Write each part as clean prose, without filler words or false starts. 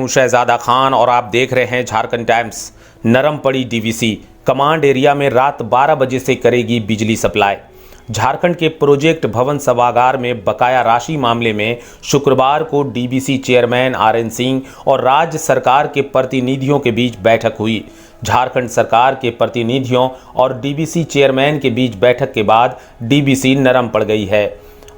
हूं शहजादा खान और आप देख रहे हैं झारखंड टाइम्स। नरम पड़ी डीवीसी, कमांड एरिया में रात 12 बजे से करेगी बिजली सप्लाई। झारखंड के प्रोजेक्ट भवन सभागार में बकाया राशि मामले में शुक्रवार को डीवीसी चेयरमैन आरएन सिंह और राज्य सरकार के प्रतिनिधियों के बीच बैठक हुई। झारखंड सरकार के प्रतिनिधियों और डीवीसी चेयरमैन के बीच बैठक के बाद डीवीसी नरम पड़ गई है।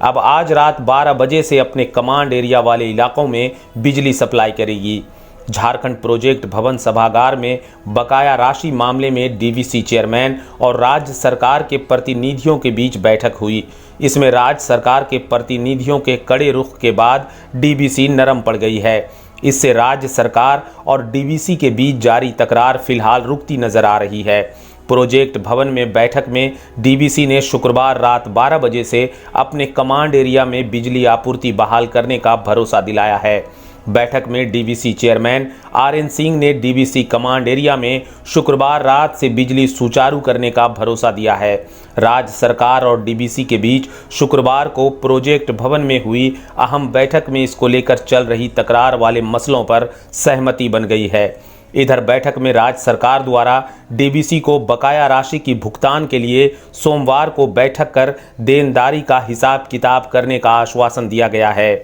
अब आज रात 12 बजे से अपने कमांड एरिया वाले इलाकों में बिजली सप्लाई करेगी। झारखंड प्रोजेक्ट भवन सभागार में बकाया राशि मामले में डीवीसी चेयरमैन और राज्य सरकार के प्रतिनिधियों के बीच बैठक हुई। इसमें राज्य सरकार के प्रतिनिधियों के कड़े रुख के बाद डीवीसी नरम पड़ गई है। इससे राज्य सरकार और डीवीसी के बीच जारी तकरार फिलहाल रुकती नजर आ रही है। प्रोजेक्ट भवन में बैठक में डीवीसी ने शुक्रवार रात 12 बजे से अपने कमांड एरिया में बिजली आपूर्ति बहाल करने का भरोसा दिलाया है। बैठक में डीवीसी चेयरमैन आरएन सिंह ने डीवीसी कमांड एरिया में शुक्रवार रात से बिजली सुचारू करने का भरोसा दिया है। राज्य सरकार और डीवीसी के बीच शुक्रवार को प्रोजेक्ट भवन में हुई अहम बैठक में इसको लेकर चल रही तकरार वाले मसलों पर सहमति बन गई है। इधर बैठक में राज्य सरकार द्वारा डीवीसी को बकाया राशि की भुगतान के लिए सोमवार को बैठक कर देनदारी का हिसाब किताब करने का आश्वासन दिया गया है।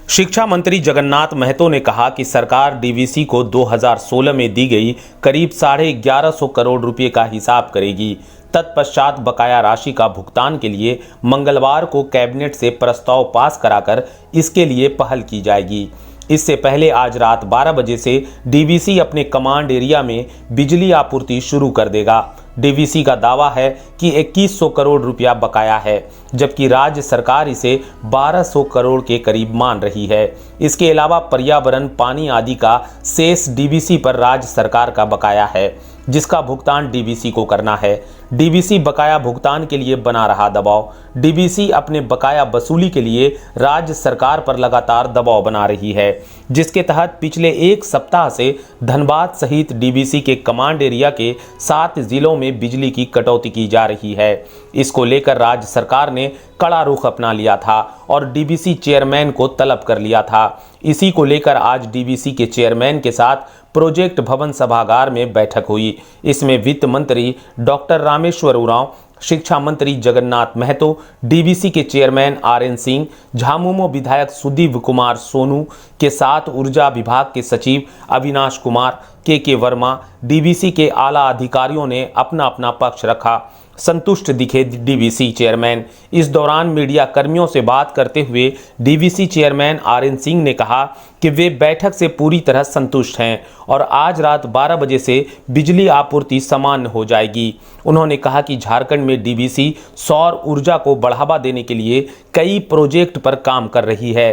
शिक्षा मंत्री जगन्नाथ महतो ने कहा कि सरकार डीवीसी को 2016 में दी गई करीब 1150 करोड़ रुपए का हिसाब करेगी। तत्पश्चात बकाया राशि का भुगतान के लिए मंगलवार को कैबिनेट से प्रस्ताव पास कराकर इसके लिए पहल की जाएगी। इससे पहले आज रात 12 बजे से डीवीसी अपने कमांड एरिया में बिजली आपूर्ति शुरू कर देगा। डीवीसी का दावा है कि 2100 करोड़ रुपया बकाया है, जबकि राज्य सरकार इसे 1200 करोड़ के करीब मान रही है। इसके अलावा पर्यावरण, पानी आदि का शेष डीवीसी पर राज्य सरकार का बकाया है, जिसका भुगतान डीवीसी को करना है। डीवीसी बकाया भुगतान के लिए बना रहा दबाव। डीवीसी अपने बकाया वसूली के लिए राज्य सरकार पर लगातार दबाव बना रही है, जिसके तहत पिछले एक सप्ताह से धनबाद सहित डीवीसी के कमांड एरिया के 7 जिलों में बिजली की कटौती की जा रही है। इसको लेकर राज्य सरकार ने कड़ा रुख अपना लिया था और डीवीसी चेयरमैन को तलब कर लिया था। इसी को लेकर आज डीवीसी के चेयरमैन के साथ प्रोजेक्ट भवन सभागार में बैठक हुई। इसमें वित्त मंत्री डॉक्टर रामेश्वर उरांव, शिक्षा मंत्री जगन्नाथ महतो, डीवीसी के चेयरमैन आरएन सिंह, झामुमो विधायक सुदीप कुमार सोनू के साथ ऊर्जा विभाग के सचिव अविनाश कुमार, के वर्मा, डीवीसी के आला अधिकारियों ने अपना अपना पक्ष रखा। संतुष्ट दिखे डीवीसी चेयरमैन। इस दौरान मीडिया कर्मियों से बात करते हुए डीवीसी चेयरमैन आरएन सिंह ने कहा कि वे बैठक से पूरी तरह संतुष्ट हैं और आज रात 12 बजे से बिजली आपूर्ति सामान्य हो जाएगी। उन्होंने कहा कि झारखंड में डीवीसी सौर ऊर्जा को बढ़ावा देने के लिए कई प्रोजेक्ट पर काम कर रही है।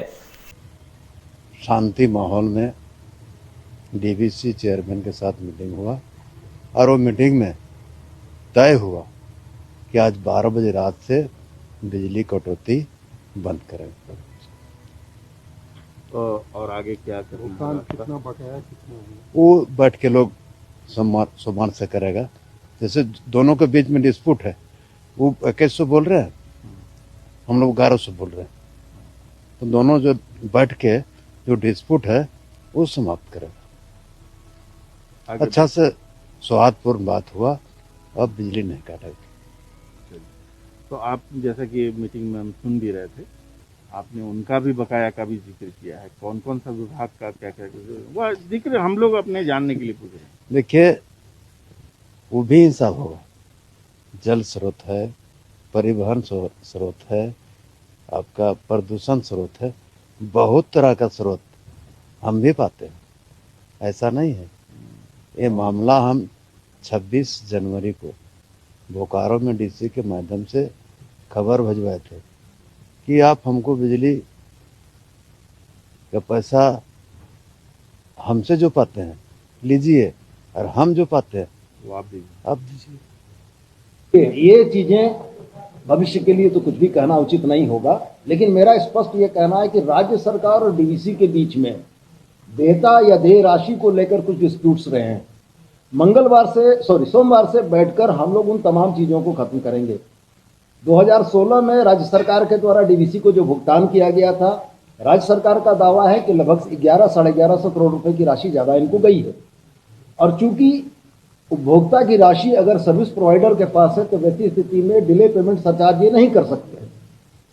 शांति माहौल में डीवीसी चेयरमैन के साथ मीटिंग हुआ और वो मीटिंग में तय हुआ कि आज 12 बजे रात से बिजली कटौती बंद करें। तो और आगे क्या करेंगे? कितना बकाया कितना है? वो बैठ के लोग सम्मान से करेगा। जैसे दोनों के बीच में डिस्प्यूट है, वो 2100 बोल रहे हैं, हम लोग 1100 बोल रहे हैं, तो दोनों जो बैठ के जो डिस्प्यूट है वो समाप्त करेगा। अच्छा से सौहार्दपूर्ण बात हुआ, अब बिजली नहीं काटेगी। तो आप जैसा कि मीटिंग में हम सुन भी रहे थे, आपने उनका भी बकाया का भी जिक्र किया है। कौन कौन सा विभाग का क्या क्या वह जिक्र हम लोग अपने जानने के लिए पूछ रहे हैं। देखिए, वो भी हिसाब होगा। जल स्रोत है, परिवहन स्रोत है, आपका प्रदूषण स्रोत है, बहुत तरह का स्रोत हम भी पाते हैं। ऐसा नहीं है। ये मामला हम 26 जनवरी को बोकारो में डीसी के माध्यम से खबर भिजवाए थे कि आप हमको बिजली का पैसा हमसे जो पाते हैं लीजिए, और हम जो पाते हैं वो आप दीजिए। ये चीजें भविष्य के लिए तो कुछ भी कहना उचित नहीं होगा, लेकिन मेरा स्पष्ट ये कहना है कि राज्य सरकार और डीवीसी के बीच में देयता या देय राशि को लेकर कुछ डिस्प्यूट्स रहे हैं। सोमवार से बैठकर हम लोग उन तमाम चीजों को खत्म करेंगे। 2016 में राज्य सरकार के द्वारा डीवीसी को जो भुगतान किया गया था राज्य सरकार का दावा है कि लगभग 11-11.5 करोड़ रुपए की राशि ज्यादा इनको गई है। और चूंकि उपभोक्ता की राशि अगर सर्विस प्रोवाइडर के पास है तो वैसी स्थिति में डिले पेमेंट सरचार्ज ये नहीं कर सकते।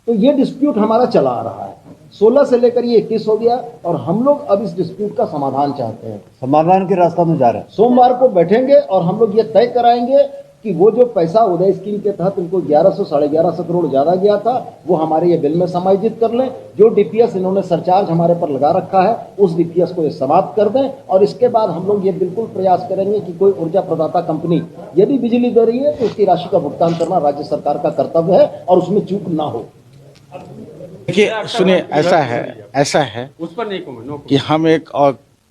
तो ये डिस्प्यूट हमारा चला आ रहा है, 16 से लेकर ये 21 हो गया और हम लोग अब इस डिस्प्यूट का समाधान चाहते हैं। समाधान के रास्ता में जा रहे हैं। सोमवार को बैठेंगे और हम लोग ये तय कराएंगे कि वो जो पैसा उदय स्कीम के तहत इनको 1100-11.5 करोड़ ज्यादा गया था वो हमारे ये बिल में समायोजित कर लें। जो डीपीएस इन्होंने सरचार्ज हमारे पर लगा रखा है उस डीपीएस को ये समाप्त कर दें और इसके बाद हम लोग ये बिल्कुल प्रयास करेंगे कि कोई ऊर्जा प्रदाता कंपनी यदि बिजली दे रही है तो उसकी राशि का भुगतान करना राज्य सरकार का कर्तव्य है और उसमें चूक ना हो। देखिए सुनिए, ऐसा है उस पर नहीं कमेंट कि हम एक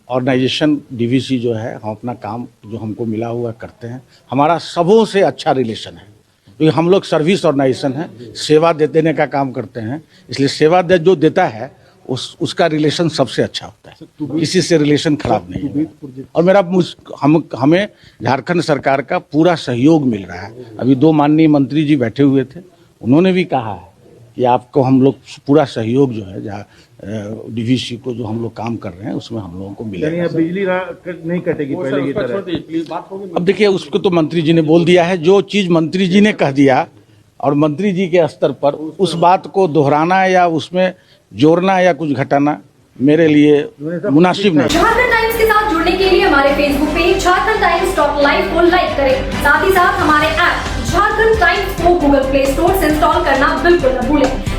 ऑर्गेनाइजेशन डीवीसी जो है, हम अपना काम जो हमको मिला हुआ करते हैं, हमारा सबों से अच्छा रिलेशन है क्योंकि हम लोग सर्विस ऑर्गेनाइजेशन है, सेवा देने का काम करते हैं, इसलिए सेवा जो देता है उसका रिलेशन सबसे अच्छा होता है, किसी से रिलेशन खराब नहीं है। और हमें झारखंड सरकार का पूरा सहयोग मिल रहा है। अभी 2 माननीय मंत्री जी बैठे हुए थे, उन्होंने भी कहा है कि आपको हम लोग पूरा सहयोग जो है जहाँ डीवीसी को जो हम लोग काम कर रहे हैं उसमें हम लोगों को मिलेगा। बिजली नहीं कटेगी पहले की तरह। अब देखिए उसको तो मंत्री जी ने बोल दिया है, जो चीज़ मंत्री जी ने कह दिया और मंत्री जी के स्तर पर उस बात को दोहराना या उसमें जोड़ना या कुछ घटाना मेरे लिए मुनासिब नहीं। झारखंड टाइम्स के साथ जुड़ने के लिए हमारे Facebook page Jharkhand times .live को लाइक करें। साथ ही साथ हमारे ऐप झारखंड टाइम्स को गूगल प्ले स्टोर से इंस्टॉल करना बिल्कुल न भूलें।